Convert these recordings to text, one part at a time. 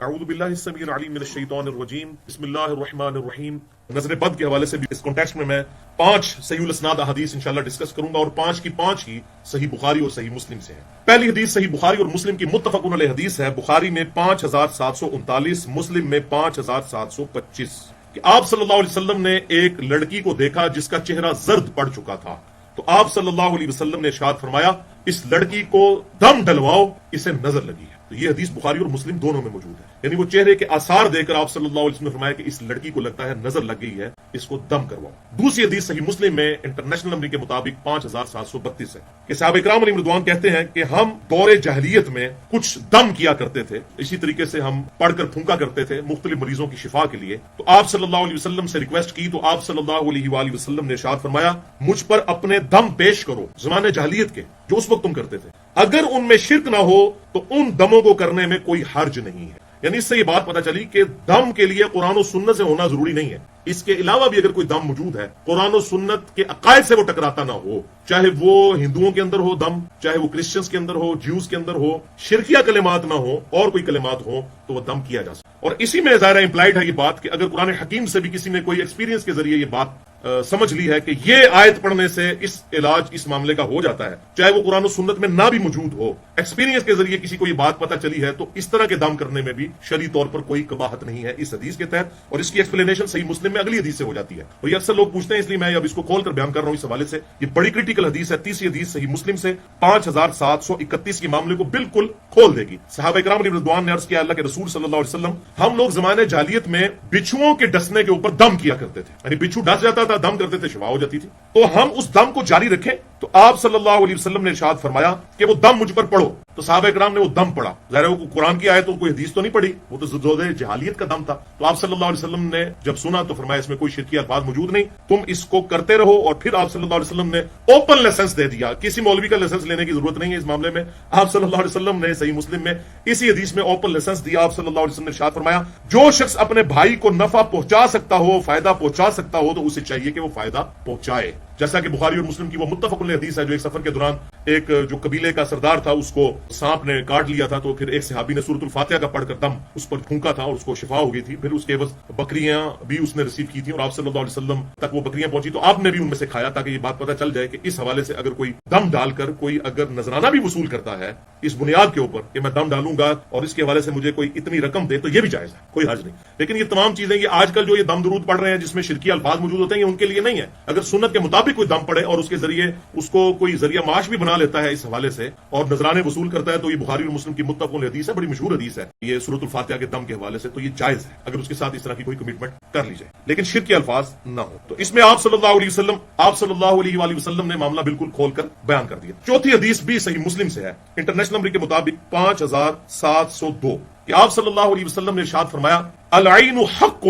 اعوذ باللہ السمیع العلیم من الشیطان الرجیم بسم اللہ الرحمن الرحیم۔ نظر بد کے حوالے سے بھی اس کانٹیکسٹ میں 5 صحیح الاسناد احادیث انشاءاللہ ڈسکس کروں گا، اور 5 کی 5 ہی صحیح بخاری اور صحیح مسلم سے ہیں۔ پہلی حدیث صحیح بخاری اور مسلم کی متفق علیہ حدیث ہے، بخاری میں 5739، مسلم میں 5725، کہ آپ صلی اللہ علیہ وسلم نے ایک لڑکی کو دیکھا جس کا چہرہ زرد پڑ چکا تھا، تو آپ صلی اللہ علیہ وسلم نے ارشاد فرمایا اس لڑکی کو دم ڈلواؤ، اسے نظر لگی ہے۔ تو یہ حدیث بخاری اور مسلم دونوں میں موجود ہے، یعنی وہ چہرے کے آثار دے کر آپ صلی اللہ علیہ وسلم نے فرمایا کہ اس لڑکی کو لگتا ہے نظر لگ گئی ہے، اس کو دم کرواؤ۔ دوسری حدیث صحیح مسلم میں انٹرنیشنل نمبر کے مطابق 5732 ہے، کہ صحابہ کرام علیہم رضوان کہتے ہیں کہ ہم دور جاہلیت میں کچھ دم کیا کرتے تھے، اسی طریقے سے ہم پڑھ کر پھونکا کرتے تھے مختلف مریضوں کی شفا کے لیے۔ تو آپ صلی اللہ علیہ وسلم سے ریکویسٹ کی تو آپ صلی اللہ علیہ وآلہ وسلم نے ارشاد فرمایا مجھ پر اپنے دم پیش کرو زمانے جاہلیت کے جو اس وقت تم کرتے تھے، اگر ان میں شرک نہ ہو تو ان دموں کو کرنے میں کوئی حرج نہیں ہے۔ یعنی اس سے یہ بات پتہ چلی کہ دم کے لیے قرآن و سنت سے ہونا ضروری نہیں ہے، اس کے علاوہ بھی اگر کوئی دم موجود ہے قرآن و سنت کے عقائد سے وہ ٹکراتا نہ ہو، چاہے وہ ہندوؤں کے اندر ہو دم، چاہے وہ کرسچنز کے اندر ہو، جیوز کے اندر ہو، شرکیہ کلمات نہ ہو اور کوئی کلمات ہو، تو وہ دم کیا جا سکتا۔ اور اسی میں ظاہر امپلائڈ ہے یہ بات کہ اگر قرآن حکیم سے بھی کسی نے کوئی ایکسپیرینس کے ذریعے یہ بات سمجھ لی ہے کہ یہ آیت پڑھنے سے اس علاج اس معاملے کا ہو جاتا ہے، چاہے وہ قرآن و سنت میں نہ بھی موجود ہو، ایکسپیرینس کے ذریعے کسی کو یہ بات پتہ چلی ہے، تو اس طرح کے دم کرنے میں بھی شرعی طور پر کوئی قباحت نہیں ہے اس حدیث کے تحت، اور اس کی ایکسپلینیشن صحیح مسلم میں اگلی حدیث سے ہو جاتی ہے۔ اور یہ اکثر لوگ پوچھتے ہیں، اس لیے میں اب اس کو کھول کر بیان کر رہا ہوں اس حوالے سے، یہ بڑی کریٹیکل حدیث ہے۔ تیسری حدیث صحیح مسلم سے 5731 کے معاملے کو بالکل کھول دے گی۔ صحابہ کرام علیہ رضوان نے عرض کیا اللہ کے رسول صلی اللہ علیہ وسلم، ہم لوگ زمانے جاہلیت میں بچھوؤں کے ڈسنے کے اوپر دم کیا کرتے تھے، یعنی بچھو ڈس جاتا تھا، دم کرتے تھے، شفا ہو جاتی تھی، تو ہم اس دم کو جاری رکھیں؟ تو آپ صلی اللہ علیہ وسلم نے ارشاد فرمایا کہ وہ دم مجھ پر پڑھو، تو صحابہ کرام نے وہ دم پڑھا، ظاہر ہے وہ قرآن کی آیت تو کوئی حدیث تو نہیں پڑھی، وہ تو زود جہالیت کا دم تھا۔ تو آپ صلی اللہ علیہ وسلم نے جب سنا تو فرمایا اس میں کوئی شرکی الفاظ موجود نہیں، تم اس کو کرتے رہو۔ اور پھر آپ صلی اللہ علیہ وسلم نے اوپن لائسنس دے دیا، کسی مولوی کا لائسنس لینے کی ضرورت نہیں ہے اس معاملے میں۔ آپ صلی اللہ علیہ وسلم نے صحیح مسلم میں اسی حدیث میں اوپن لائسنس دیا۔ آپ صلی اللہ علیہ وسلم نے ارشاد فرمایا جو شخص اپنے بھائی کو نفع پہنچا سکتا ہو، فائدہ پہنچا سکتا ہو، تو اسے چاہیے کہ وہ فائدہ پہنچائے، جیسا کہ بخاری اور مسلم کی وہ متفق علیہ حدیث ہے جو ایک سفر کے دوران ایک جو قبیلے کا سردار تھا اس کو سانپ نے کاٹ لیا تھا، تو پھر ایک صحابی نے سورۃ الفاتحہ کا پڑھ کر دم اس پر پھونکا تھا اور اس کو شفا ہو گئی تھی، پھر اس کے عوض بکریاں بھی اس نے ریسیو کی تھیں، اور آپ صلی اللہ علیہ وسلم تک وہ بکریاں پہنچی تو آپ نے بھی ان میں سے کھایا، تاکہ یہ بات پتہ چل جائے کہ اس حوالے سے اگر کوئی دم ڈال کر کوئی اگر نذرانہ بھی وصول کرتا ہے اس بنیاد کے اوپر کہ میں دم ڈالوں گا اور اس کے حوالے سے مجھے کوئی اتنی رقم دے، تو یہ بھی جائز ہے، کوئی حرج نہیں۔ لیکن یہ تمام چیزیں یہ آج کل جو یہ دم درود پڑھ رہے ہیں جس میں شرکی الفاظ موجود ہوتے ہیں، یہ ان کے لیے نہیں ہے۔ اگر سنت کے مطابق کوئی دم پڑے اور اس کے ذریعے اس کو کوئی ذریعہ معاش بھی بنا لیتا ہے اس حوالے سے اور نذرانے وصول کرتا ہے، تو یہ بخاری اور مسلم کی متفق علیہ حدیث ہے، بڑی مشہور حدیث ہے یہ سورۃ الفاتحہ کے دم کے حوالے سے، تو یہ جائز ہے اگر اس کے ساتھ اس طرح کی کوئی کمٹمنٹ کر لی جائے، لیکن شرک کے الفاظ نہ ہو۔ تو اس میں آپ صلی اللہ علیہ وآلہ وسلم نے معاملہ بالکل کھول کر بیان کر دیا۔ چوتھی حدیث بھی صحیح مسلم سے ہے، انٹرنیشنل نمبر کے مطابق 5702، کہ آپ صلی اللہ علیہ وسلم نے ارشاد فرمایا العین حق،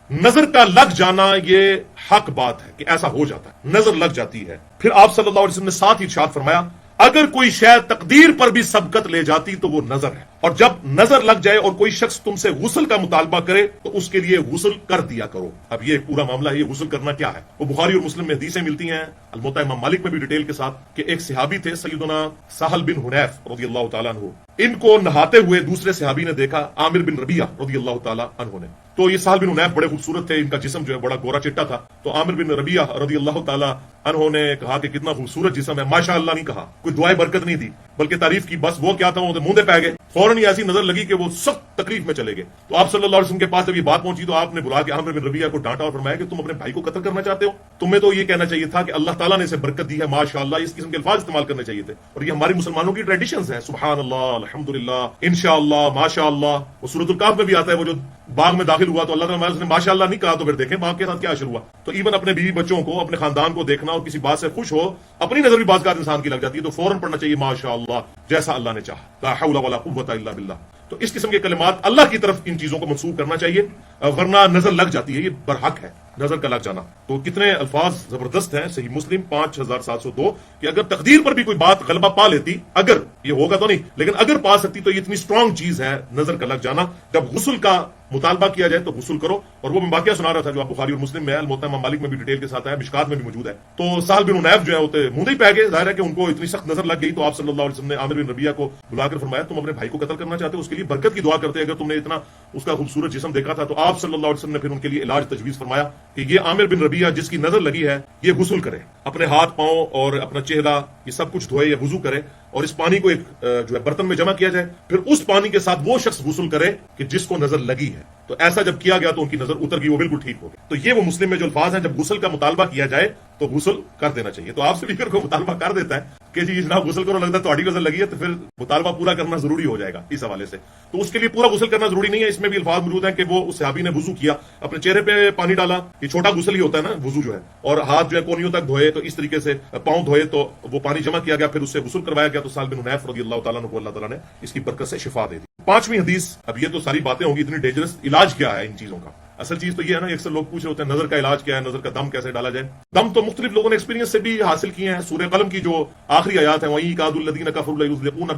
نظر کا لگ جانا یہ حق بات ہے کہ ایسا ہو جاتا ہے، نظر لگ جاتی ہے۔ پھر آپ صلی اللہ علیہ وسلم نے ساتھ ہی ارشاد فرمایا اگر کوئی شے تقدیر پر بھی سبقت لے جاتی تو وہ نظر ہے، اور جب نظر لگ جائے اور کوئی شخص تم سے غسل کا مطالبہ کرے تو اس کے لیے غسل کر دیا کرو۔ اب یہ پورا معاملہ ہے، یہ غسل کرنا کیا ہے، وہ بخاری اور مسلم میں حدیثیں ملتی ہیں، الموطا امام مالک میں بھی ڈیٹیل کے ساتھ، کہ ایک صحابی تھے سیدنا سہل بن حنیف رضی اللہ تعالیٰ عنہ، ان کو نہاتے ہوئے دوسرے صحابی نے دیکھا، عامر بن ربیعہ رضی اللہ تعالیٰ عنہ نے۔ تو یہ سہل بن حنیف بڑے خوبصورت تھے، ان کا جسم جو ہے بڑا گورا چٹا تھا، تو عامر بن ربیعہ رضی اللہ تعالیٰ عنہ نے کہا کہ کتنا خوبصورت جسم ہے، ماشاء اللہ نہیں کہا، کوئی دعائے برکت نہیں دی بلکہ تعریف کی، بس وہ کیا تھا وہ منہ پہ گئے، فوراً ہی ایسی نظر لگی کہ وہ سخت تکلیف میں چلے گئے۔ تو آپ صلی اللہ علیہ وسلم کے پاس جب یہ بات پہنچی تو آپ نے بلا کے عامر بن ربیعہ کو ڈانٹا اور فرمایا کہ تم اپنے بھائی کو قتل کرنا چاہتے ہو، تمہیں تو یہ کہنا چاہیے تھا کہ اللہ تعالیٰ نے اسے برکت دی ہے، ماشاء اللہ، اس قسم کے الفاظ استعمال کرنے چاہیے تھے، اور یہ ہماری مسلمانوں کی ٹریڈیشنز ہیں، سبحان اللہ، الحمدللہ، انشاءاللہ، ماشاء اللہ۔ وہ سورۃ الکہف میں بھی آتا ہے، وہ جو باغ میں داخل ہوا تو اللہ تعالیٰ نے ماشاء اللہ نہیں کہا، تو پھر دیکھیں باغ کے ساتھ کیا اشر ہوا۔ تو ایون اپنے بیوی بچوں کو، اپنے خاندان کو دیکھنا اور کسی بات سے خوش ہو، اپنی نظر بھی بعض کا انسان کی لگ جاتی ہے، تو فوراً پڑھنا چاہیے ماشاء اللہ، جیسا اللہ نے چاہا، لا حول ولا قوت الا باللہ۔ تو اس قسم کے کلمات اللہ کی طرف ان چیزوں کو منسوخ کرنا چاہیے، ورنہ نظر لگ جاتی ہے، یہ برحق ہے نظر کا لگ جانا۔ تو کتنے الفاظ زبردست ہیں، صحیح مسلم 5702، کہ اگر تقدیر پر بھی کوئی بات غلبہ پا لیتی، اگر یہ ہوگا تو نہیں لیکن اگر پا سکتی، تو یہ اتنی اسٹرانگ چیز ہے نظر کا لگ جانا۔ جب غسل کا مطالبہ کیا جائے تو غسل کرو، اور وہ میں واقعہ سنا رہا تھا جو آپ بخاری اور مسلم میں ہے، الموطا امام مالک میں بھی ڈیٹیل کے ساتھ ہے، مشکات میں بھی موجود ہے۔ تو سہل بن حنیف جو ہے ہوتے منہ ہی پہ گئے، ظاہر ہے کہ ان کو اتنی سخت نظر لگ گئی، تو آپ صلی اللہ علیہ وسلم نے عامر بن ربیعہ کو بلا کر فرمایا تم اپنے بھائی کو قتل کرنا چاہتے ہو، اس کے لیے برکت کی دعا کرتے، اگر تم نے اتنا اس کا خوبصورت جسم دیکھا تھا، تو آپ صلی اللہ علیہ وسلم نے پھر ان کے لیے علاج تجویز فرمایا کہ یہ عامر بن ربیعہ جس کی نظر لگی ہے یہ غسل کرے، اپنے ہاتھ پاؤں اور اپنا چہرہ یہ سب کچھ دھوئے یا وضو کرے، اور اس پانی کو ایک جو ہے برتن میں جمع کیا جائے، پھر اس پانی کے ساتھ وہ شخص غسل کرے کہ جس کو نظر لگی ہے۔ تو ایسا جب کیا گیا تو ان کی نظر اتر گئی، وہ بالکل ٹھیک ہو گئی۔ تو یہ وہ مسلم میں جو الفاظ ہیں، جب غسل کا مطالبہ کیا جائے تو غسل کر دینا چاہیے۔ تو آپ سے بھی پھر کوئی مطالبہ کر دیتا ہے کہ جی جناب غسل کرو، لگتا ہے تہاڈی نظر لگی ہے، تو پھر مطالبہ پورا کرنا ضروری ہو جائے گا اس حوالے سے۔ تو اس کے لیے پورا غسل کرنا ضروری نہیں ہے، اس میں بھی الفاظ موجود ہیں کہ وہ اس صحابی نے وضو کیا، اپنے چہرے پہ پانی ڈالا، یہ چھوٹا غسل ہی ہوتا ہے نا وضو جو ہے، اور ہاتھ جو ہے کونیوں تک دھوئے، تو اس طریقے سے پاؤں دھوئے تو وہ پانی جمع کیا گیا، پھر اس سے غسل کروایا گیا، تو سال بن حنیف رضی اللہ تعالیٰ عنہ کو اللہ تعالیٰ نے اس کی برکت سے شفا دے دی۔ پانچویں حدیث، اب یہ تو ساری باتیں ہوں گی اتنی ڈینجرس، علاج کیا ہے ان چیزوں کا؟ اصل چیز تو یہ ہے نا، اکثر لوگ پوچھ رہے ہوتے ہیں نظر کا علاج کیا ہے، نظر کا دم کیسے ڈالا جائے۔ دم تو مختلف لوگوں نے ایکسپیرینس سے بھی حاصل کیے ہیں، سورہ قلم کی جو آخری آیات ہیں، وَإِن كَادُوا الَّذِينَ كَفَرُوا لَيُزْلِقُونَ،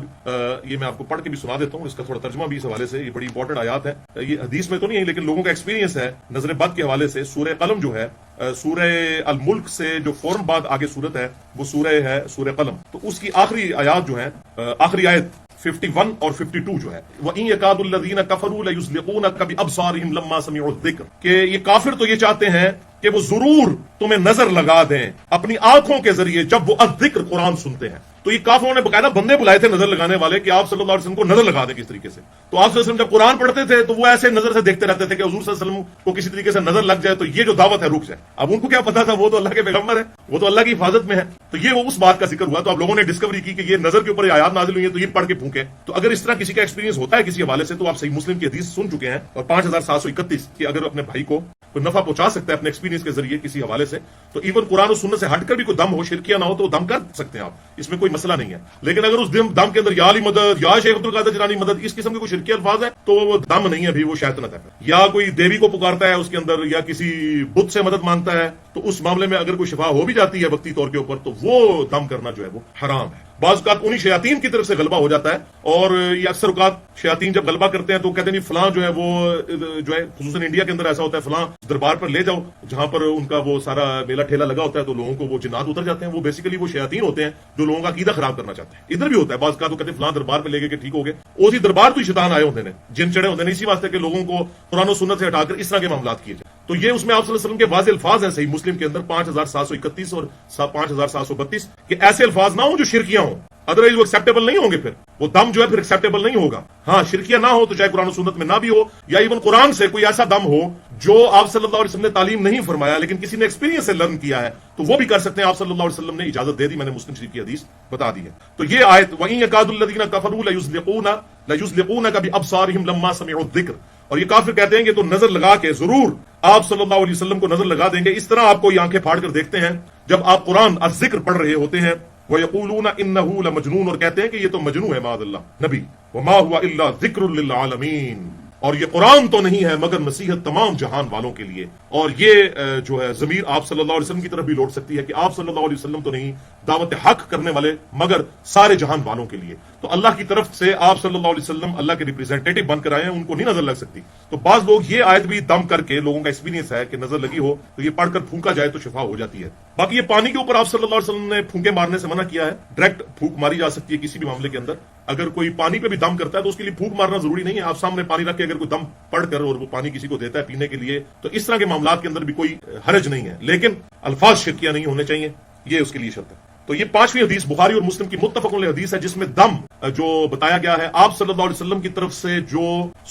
یہ میں آپ کو پڑھ کے بھی سنا دیتا ہوں، اس کا تھوڑا ترجمہ بھی اس حوالے سے، یہ بڑی امپورٹنٹ آیات ہے، یہ حدیث میں تو نہیں ہے لیکن لوگوں کا ایکسپیرینس ہے نظر بد کے حوالے سے۔ سورہ قلم جو ہے، سورہ الملک سے جو فوراً بعد آگے صورت ہے وہ سورہ ہے سورہ قلم، تو اس کی آخری آیات جو ہیں، آخری آیت 51 اور 52 جو ہے، وَإِن يَكَادُ الَّذِينَ كَفَرُوا لَيُزْلِقُونَكَ بِأَبْصَارِهِمْ لَمَّا سَمِعُوا الذِّكْرَ، کہ یہ کافر تو یہ چاہتے ہیں کہ وہ ضرور تمہیں نظر لگا دیں اپنی آنکھوں کے ذریعے جب وہ الذکر قرآن سنتے ہیں۔ تو یہ کافروں نے باقاعدہ بندے بلائے تھے نظر لگانے والے کہ آپ صلی اللہ علیہ وسلم کو نظر لگا دیں کس طریقے سے۔ تو آپ صلی اللہ علیہ وسلم جب قرآن پڑھتے تھے تو وہ ایسے نظر سے دیکھتے رہتے تھے کہ حضور صلی اللہ علیہ وسلم کو کسی طریقے سے نظر لگ جائے تو یہ جو دعوت ہے رک جائے۔ اب ان کو کیا پتا تھا، وہ تو اللہ کے پیغمبر ہے، وہ تو اللہ کی حفاظت میں ہے۔ تو یہ وہ اس بات کا ذکر ہوا، تو اب لوگوں نے ڈسکوری کی کہ یہ نظر کے اوپر آیات نازل ہوئی ہیں تو یہ پڑھ کے پھونکے۔ تو اگر اس طرح کسی کا ایکسپیرینس ہوتا ہے کسی حوالے سے، تو آپ صحیح مسلم کی حدیث سن چکے ہیں، اور 5731 کہ اگر اپنے بھائی کو کوئی نفع پہنچا سکتا ہے اپنے ایکسپیرینس کے ذریعے کسی حوالے سے، تو ایون قرآن و سنت سے ہٹ کر بھی کوئی دم ہو، شرکیہ نہ ہو، تو وہ دم کر سکتے ہیں آپ، اس میں کوئی مسئلہ نہیں ہے۔ لیکن اگر اس دم کے اندر یا علی مدد، یا شیخ عبد القادر جیلانی مدد، اس قسم کے کوئی شرکیہ الفاظ ہیں تو وہ دم نہیں ہے، بھی وہ شیطنت ہے۔ یا کوئی دیوی کو پکارتا ہے اس کے اندر، یا کسی بت سے مدد مانگتا ہے، تو اس معاملے میں اگر کوئی شفا ہو بھی جاتی ہے وقتی طور کے اوپر، تو وہ دم کرنا جو ہے وہ حرام ہے۔ بعض اوقات انہی شیاطین کی طرف سے غلبہ ہو جاتا ہے، اور یہ اکثر اوقات شیاطین جب غلبہ کرتے ہیں تو کہتے ہیں فلاں جو ہے وہ جو ہے، خصوصاً انڈیا کے اندر ایسا ہوتا ہے، فلاں دربار پر لے جاؤ جہاں پر ان کا وہ سارا میلہ ٹھیلا لگا ہوتا ہے، تو لوگوں کو وہ جنات اتر جاتے ہیں۔ وہ بیسیکلی وہ شیاطین ہوتے ہیں جو لوگوں کا عقیدہ خراب کرنا چاہتے ہیں۔ ادھر بھی ہوتا ہے بعض اوقات، کہتے ہیں فلاں دربار پہ لے گئے کہ ٹھیک ہو گئے، اسی دربار تو شیطان آئے ہوتے ہیں، جن چڑھے ہوتے ہیں، اسی واسطے کہ لوگوں کو قرآن و سنت سے ہٹا کر اس طرح کے معاملات کیے جائیں۔ تو یہ اس میں آپ صلی اللہ علیہ وسلم کے واضح الفاظ ہیں صحیح مسلم کے اندر 5731 اور 5732 کہ ایسے الفاظ نہ ہوں جو شرکیاں ہوں، ادروائز وہ ایکسیپٹیبل نہیں ہوں گے، پھر وہ دم جو ہے پھر ایکسیپٹیبل نہیں ہوگا۔ ہاں شرکیہ نہ ہو تو چاہے قرآن و سنت میں نہ بھی ہو، یا ایون قرآن سے کوئی ایسا دم ہو جو آپ صلی اللہ علیہ وسلم نے تعلیم نہیں فرمایا لیکن کسی نے ایکسپیرینس سے لرن کیا ہے، تو وہ بھی کر سکتے ہیں۔ آپ صلی اللہ علیہ وسلم نے اجازت دے دی، میں نے مسلم شریف کی حدیث بتا دی ہے۔ تو یہ آیت وَإِن يَكَادُ الَّذِينَ كَفَرُوا لَيُزْلِقُونَكَ بِأَبْصَارِهِمْ لَمَّا سَمِعُوا الذِّكْرَ، اور یہ کافر کہتے ہیں کہ تو نظر لگا کے ضرور آپ صلی اللہ علیہ وسلم کو نظر لگا دیں گے، اس طرح آپ کو یہ آنکھیں پھاڑ کر دیکھتے ہیں جب آپ قرآن الذکر پڑھ رہے ہوتے ہیں۔ وَيَقُولُونَ إِنَّهُ لَمَجْنُونَ، اور کہتے ہیں کہ یہ تو مجنون ہے معاذ اللہ نبی، وَمَا هُوَ إِلَّا ذِكْرٌ لِلْعَالَمِينَ، اور یہ قرآن تو نہیں ہے مگر نصیحت تمام جہان والوں کے لیے۔ اور یہ جو ہے ضمیر آپ صلی اللہ علیہ وسلم کی طرف بھی لوٹ سکتی ہے کہ آپ صلی اللہ علیہ وسلم تو نہیں دعوت حق کرنے والے مگر سارے جہان والوں کے لیے۔ تو اللہ کی طرف سے آپ صلی اللہ علیہ وسلم اللہ کے ریپرزینٹیٹو بن کر آئے ہیں، ان کو نہیں نظر لگ سکتی۔ تو بعض لوگ یہ آیت بھی دم کر کے، لوگوں کا ایکسپیرینس ہے کہ نظر لگی ہو تو یہ پڑھ کر پھونکا جائے تو شفا ہو جاتی ہے۔ باقی یہ پانی کے اوپر آپ صلی اللہ علیہ وسلم نے پھونکے مارنے سے منع کیا ہے، ڈائریکٹ پھونک ماری جا سکتی ہے کسی بھی معاملے کے اندر۔ اگر کوئی پانی پہ بھی دم کرتا ہے تو اس کے لیے پھونک مارنا ضروری نہیں ہے، آپ سامنے پانی رکھ کے اگر کوئی دم پڑھ کر اور وہ پانی کسی کو دیتا ہے پینے کے لیے تو اس طرح کے معاملات کے اندر بھی کوئی حرج نہیں ہے، لیکن الفاظ شرکیہ نہیں ہونے چاہیے، یہ اس کے لیے شرط ہے۔ تو یہ پانچویں حدیث بخاری اور مسلم کی متفق علیہ حدیث ہے، جس میں دم جو بتایا گیا ہے آپ صلی اللہ علیہ وسلم کی طرف سے جو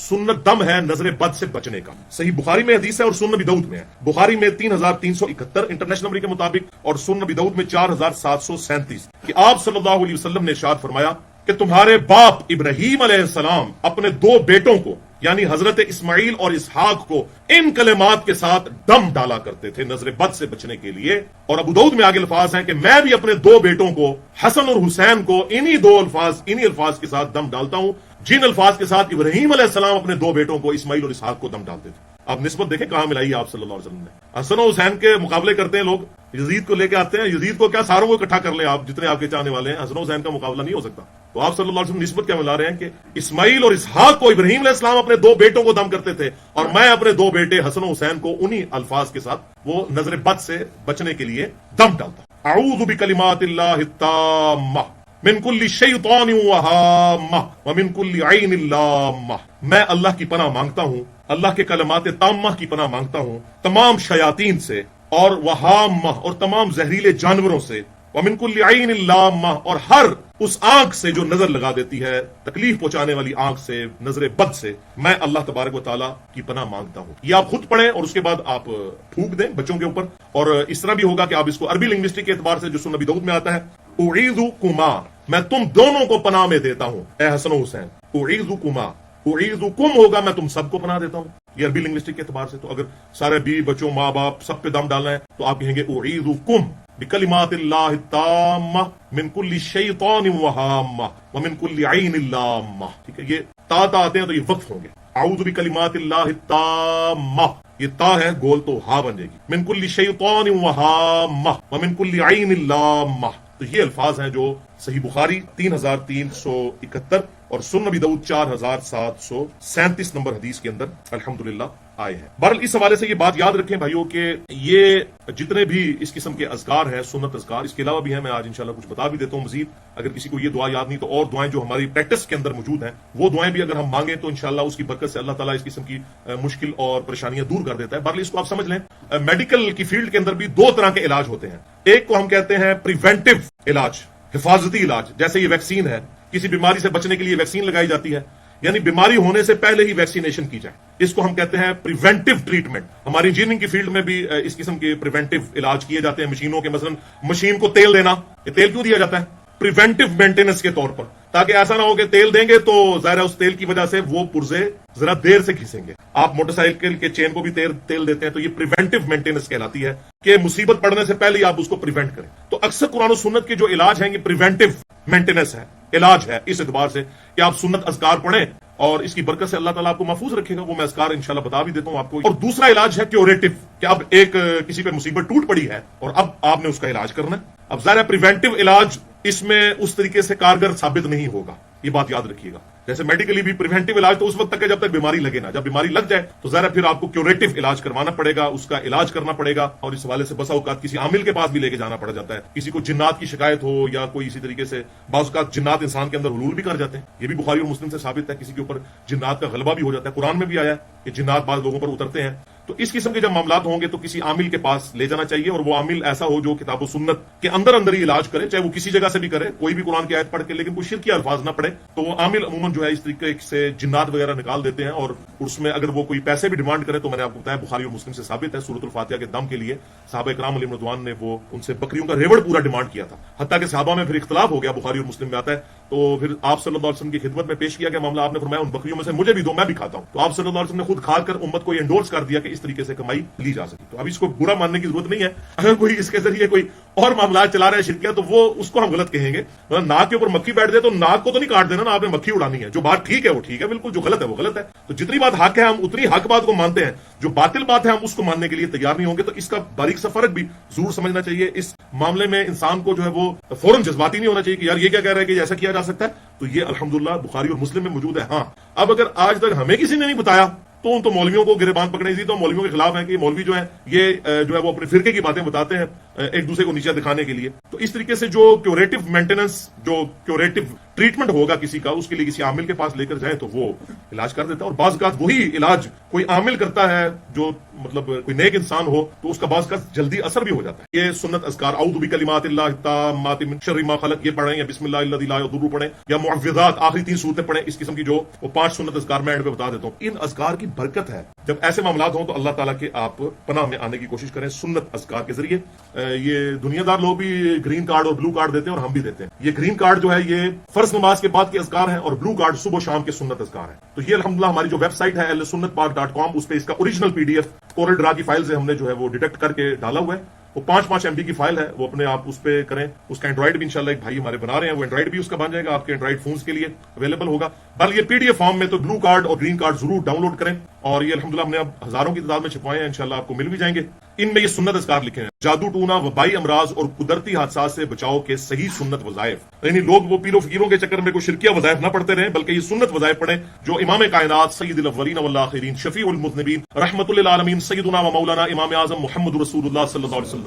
سنت دم ہے نظر بد سے بچنے کا۔ صحیح بخاری میں حدیث ہے اور سنن نبی داؤد میں ہے۔ بخاری میں 3371 انٹرنیشنل نمبر کے مطابق، اور سنن نبی داؤد میں 4737 کہ آپ صلی اللہ علیہ وسلم نے ارشاد فرمایا کہ تمہارے باپ ابراہیم علیہ السلام اپنے دو بیٹوں کو یعنی حضرت اسماعیل اور اسحاق کو ان کلمات کے ساتھ دم ڈالا کرتے تھے نظر بد سے بچنے کے لیے۔ اور ابو داؤد میں آگے الفاظ ہیں کہ میں بھی اپنے دو بیٹوں کو حسن اور حسین کو انہی الفاظ کے ساتھ دم ڈالتا ہوں جن الفاظ کے ساتھ ابراہیم علیہ السلام اپنے دو بیٹوں کو اسماعیل اور اسحاق کو دم ڈالتے تھے۔ آپ نسبت دیکھیں کہاں ملائی آپ صلی اللہ علیہ وسلم نے۔ حسن و حسین کے مقابلے کرتے ہیں لوگ، یزید کو لے کے آتے ہیں، یزید کو کیا ساروں کو اکٹھا کر لیں آپ جتنے آپ کے چاہنے والے ہیں، حسن و حسین کا مقابلہ نہیں ہو سکتا۔ تو آپ صلی اللہ علیہ وسلم نسبت کیا ملا رہے ہیں کہ اسماعیل اور اسحاق کو ابراہیم علیہ السلام اپنے دو بیٹوں کو دم کرتے تھے، اور میں اپنے دو بیٹے حسن و حسین کو انہی الفاظ کے ساتھ وہ نظر بد سے بچنے کے لیے دم ڈالتا۔ اعوذ بکلمات اللہ التامہ، من کل شیطان وہامہ ومن کل عین لامہ، میں اللہ کی پناہ مانگتا ہوں، اللہ کے کلمات تامہ کی پناہ مانگتا ہوں تمام شیاطین سے اور وہامہ اور تمام زہریلے جانوروں سے، ومن کل عین لامہ اور ہر اس آنکھ سے جو نظر لگا دیتی ہے، تکلیف پہنچانے والی آنکھ سے، نظر بد سے، میں اللہ تبارک و تعالیٰ کی پناہ مانگتا ہوں۔ یہ آپ خود پڑھیں اور اس کے بعد آپ پھونک دیں بچوں کے اوپر، اور اس طرح بھی ہوگا کہ آپ اس کو عربی لنگوسٹک کے اعتبار سے جو سنن نبی داؤد میں آتا ہے، اعیذکما، میں تم دونوں کو پناہ میں دیتا ہوں اے حسن و حسین، اعیذکما، اعیذکم ہوگا میں تم سب کو پناہ دیتا ہوں، یہ عربی لنگوسٹک کے اعتبار سے۔ تو اگر سارے بیوی بچوں ماں باپ سب پہ دم ڈالنا ہے تو آپ کہیں گے اعیذکم بکلمات اللہ التامہ من کل شیطان وہامہ ومن کل عین لامہ، ٹھیک ہے، یہ تا آتے ہیں تو یہ وقف ہوں گے، اعوذ بکلمات اللہ التامہ، یہ تا ہے گول تو ہا بن جائے گی، من کل شیطان وہامہ ومن کل عین لامہ۔ تو یہ الفاظ ہیں جو صحیح بخاری 3371 اور سنن نبی داؤد 4737 نمبر حدیث کے اندر الحمدللہ آئے ہیں۔ بہرحال اس حوالے سے یہ بات یاد رکھیں بھائیوں کہ یہ جتنے بھی اس قسم کے اذکار ہیں، سنت اذکار، اس کے علاوہ بھی ہیں، میں آج انشاءاللہ کچھ بتا بھی دیتا ہوں مزید۔ اگر کسی کو یہ دعا یاد نہیں تو اور دعائیں جو ہماری پریکٹس کے اندر موجود ہیں وہ دعائیں بھی اگر ہم مانگیں تو انشاءاللہ اس کی برکت سے اللہ تعالیٰ اس قسم کی مشکل اور پریشانیاں دور کر دیتا ہے۔ بہرحال اس کو آپ سمجھ لیں، میڈیکل کی فیلڈ کے اندر بھی دو طرح کے علاج ہوتے ہیں، ایک کو ہم کہتے ہیں پریونٹیو علاج، حفاظتی علاج، جیسے یہ ویکسین ہے، کسی بیماری سے بچنے کے لیے ویکسین لگائی جاتی ہے، یعنی بیماری ہونے سے پہلے ہی ویکسینیشن کی جائے، اس کو ہم کہتے ہیں پریونٹیو ٹریٹمنٹ۔ ہماری انجینئرنگ کی فیلڈ میں بھی اس قسم کے پریونٹیو علاج کیے جاتے ہیں مشینوں کے، مثلا مشین کو تیل دینا، یہ تیل کیوں دیا جاتا ہے؟ پریونٹیو مینٹیننس کے طور پر، تاکہ ایسا نہ ہو کہ تیل دیں گے تو ظاہر ہے اس تیل کی وجہ سے وہ پرزے ذرا دیر سے گھسیں گے۔ آپ موٹر سائیکل کے چین کو بھی تیل دیتے ہیں، تو یہ پریونٹیو مینٹیننس کہلاتی ہے کہ مصیبت پڑنے سے پہلے ہی آپ اس کو پریونٹ کریں۔ تو اکثر قرآن و سنت کے جو علاج ہیں یہ پریونٹیو مینٹیننس ہے، علاج ہے، اس اعتبار سے کہ آپ سنت اذکار پڑھیں اور اس کی برکت سے اللہ تعالیٰ آپ کو محفوظ رکھے گا۔ وہ میں اذکار انشاءاللہ بتا بھی دیتا ہوں آپ کو۔ اور دوسرا علاج ہے کیوریٹو، کہ اب ایک کسی پہ مصیبت ٹوٹ پڑی ہے اور اب آپ نے اس کا علاج کرنا ہے۔ اب ظاہر ہے پریونٹیو علاج اس میں اس طریقے سے کارگر ثابت نہیں ہوگا، یہ بات یاد رکھیے گا۔ جیسے میڈیکلی بھی پریونٹیو علاج تو اس وقت تک ہے جب تک بیماری لگے نا، جب بیماری لگ جائے تو ظاہر پھر آپ کو کیوریٹو علاج کروانا پڑے گا، اس کا علاج کرنا پڑے گا۔ اور اس حوالے سے بسا اوقات کسی عامل کے پاس بھی لے کے جانا پڑ جاتا ہے، کسی کو جنات کی شکایت ہو یا کوئی اسی طریقے سے بعض اوقات جنات انسان کے اندر حلول بھی کر جاتے ہیں، یہ بھی بخاری اور مسلم سے ثابت ہے، کسی کے اوپر جنات کا غلبہ بھی ہو جاتا ہے، قرآن میں بھی آیا ہے کہ جنات بعض لوگوں پر اترتے ہیں۔ تو اس قسم کے جب معاملات ہوں گے تو کسی عامل کے پاس لے جانا چاہیے، اور وہ عامل ایسا ہو جو کتاب و سنت کے اندر ہی علاج کرے، چاہے وہ کسی جگہ سے بھی کرے، کوئی بھی قرآن کی آیت پڑھ کے، لیکن کوئی شرکی الفاظ نہ پڑھے۔ تو وہ عامل عموماً جو ہے اس طریقے سے جنات وغیرہ نکال دیتے ہیں، اور اس میں اگر وہ کوئی پیسے بھی ڈیمانڈ کرے تو میں نے آپ کو بتایا بخاری اور مسلم سے ثابت ہے، سورۃ الفاتحہ کے دم کے لیے صحابہ کرام علیہم رضوان نے وہ ان سے بکریوں کا ریوڑ پورا ڈیمانڈ کیا تھا، حتیٰ کہ صحابہ میں پھر اختلاف ہو گیا، بخاری اور مسلم میں آتا ہے۔ تو پھر آپ صلی اللہ علیہ وسلم کی خدمت میں پیش کیا گیا معاملہ، آپ نے فرمایا ان بکریوں میں سے مجھے بھی دو، میں بھی کھاتا ہوں۔ تو آپ صلی اللہ علیہ وسلم نے خود کھا کر امت کو یہ انڈورس کر دیا کہ اس طریقے سے کمائی لی جا سکتی۔ تو اب اس کو برا ماننے کی ضرورت نہیں ہے، اگر کوئی اس کے ذریعے کوئی اور معاملات چلا رہا ہے شرکیہ تو وہ اس کو ہم غلط کہیں گے۔ ناک کے اوپر مکھی بیٹھ جائے تو ناک کو تو نہیں کاٹ دینا نا، آپ نے مکھی اڑانی ہے، جو بات ٹھیک ہے وہ ٹھیک ہے بالکل، جو غلط ہے وہ غلط ہے۔ تو جتنی بات حق ہے ہم اتنی حق بات کو مانتے ہیں، جو باطل بات ہے ہم اس کو ماننے کے لیے تیار نہیں ہوں گے۔ تو اس کا باریک سا فرق بھی ضرور سمجھنا چاہیے۔ اس معاملے میں انسان کو جو ہے وہ فوراً جذباتی نہیں ہونا چاہیے کہ یار یہ کیا کہہ رہا ہے کہ ایسا کیا جا سکتا ہے، تو یہ الحمدللہ بخاری اور مسلم میں موجود ہے۔ ہاں اب اگر آج تک ہمیں کسی نے نہیں بتایا تو ان تو مولویوں کو گریبان پکڑنے تھی، تو مولویوں کے خلاف ہے کہ مولوی جو ہے یہ جو ہے وہ اپنے فرقے کی باتیں بتاتے ہیں ایک دوسرے کو نیچے دکھانے کے لیے۔ تو اس طریقے سے جو کیوریٹو مینٹیننس، جو کیوریٹو ٹریٹمنٹ ہوگا کسی کا، اس کے لیے کسی عامل کے پاس لے کر جائیں تو وہ علاج کر دیتا ہے۔ اور بعض اوقات وہی علاج کوئی عامل کرتا ہے جو مطلب کوئی نیک انسان ہو تو اس کا بعض اوقات جلدی اثر بھی ہو جاتا ہے۔ یہ سنت اذکار، اعوذ بکلمات اللہ التامات من شر ما خلق، یہ پڑھیں، یا بسم اللہ الذی لا یضر پڑھیں، یا معوذات آخری 3 صورتیں پڑھیں، اس قسم کی جو وہ 5 سنت اذکار میں اینڈ پہ بتا دیتا ہوں۔ ان اذکار کی برکت ہے، جب ایسے معاملات ہوں تو اللہ تعالیٰ کے آپ پناہ میں آنے کی کوشش کریں سنت اذکار کے ذریعے۔ یہ دنیا دار لوگ بھی گرین کارڈ اور بلو کارڈ دیتے ہیں اور ہم بھی دیتے ہیں۔ یہ گرین کارڈ جو ہے یہ فرض نماز کے بعد کے اذکار ہیں، اور بلو کارڈ صبح و شام کے سنت اذکار ہیں۔ تو یہ الحمدللہ ہماری جو ویب سائٹ ہے اہلسنتپاک.com، اس پہ اس کا اوریجنل PDF کورل ڈرا کی فائل سے ہم نے جو ہے وہ ڈیٹیکٹ کر کے ڈالا ہوا ہے۔ وہ 5 MB کی فائل ہے، وہ اپنے آپ اس پہ کریں۔ اس کا اینڈرائڈ بھی انشاءاللہ ایک بھائی ہمارے بنا رہے ہیں، وہ اینڈرائڈ بھی اس کا بن جائے گا، آپ کے اینڈرائڈ فونز کے لیے اویلیبل ہوگا۔ بل یہ PDF فارم میں تو بلو کارڈ اور گرین کارڈ ضرور ڈاؤن لوڈ کریں، اور یہ الحمدللہ ہم نے اب ہزاروں کی تعداد میں چھپوائے ہیں، انشاءاللہ آپ کو مل بھی جائیں گے۔ ان میں یہ سنت اذکار لکھے ہیں، جادو ٹونا، وبائی امراض اور قدرتی حادثات سے بچاؤ کے صحیح سنت وظائف، یعنی لوگ وہ پیر و فقیروں کے چکر میں کوئی شرکیہ وظائف نہ پڑھتے رہیں، بلکہ یہ سنت وظائف پڑھیں جو امام کائنات سید الاولین والآخرین شفیع المذنبین رحمت للعالمین سیدنا و مولانا امام اعظم محمد رسول اللہ صلی اللہ علیہ وسلم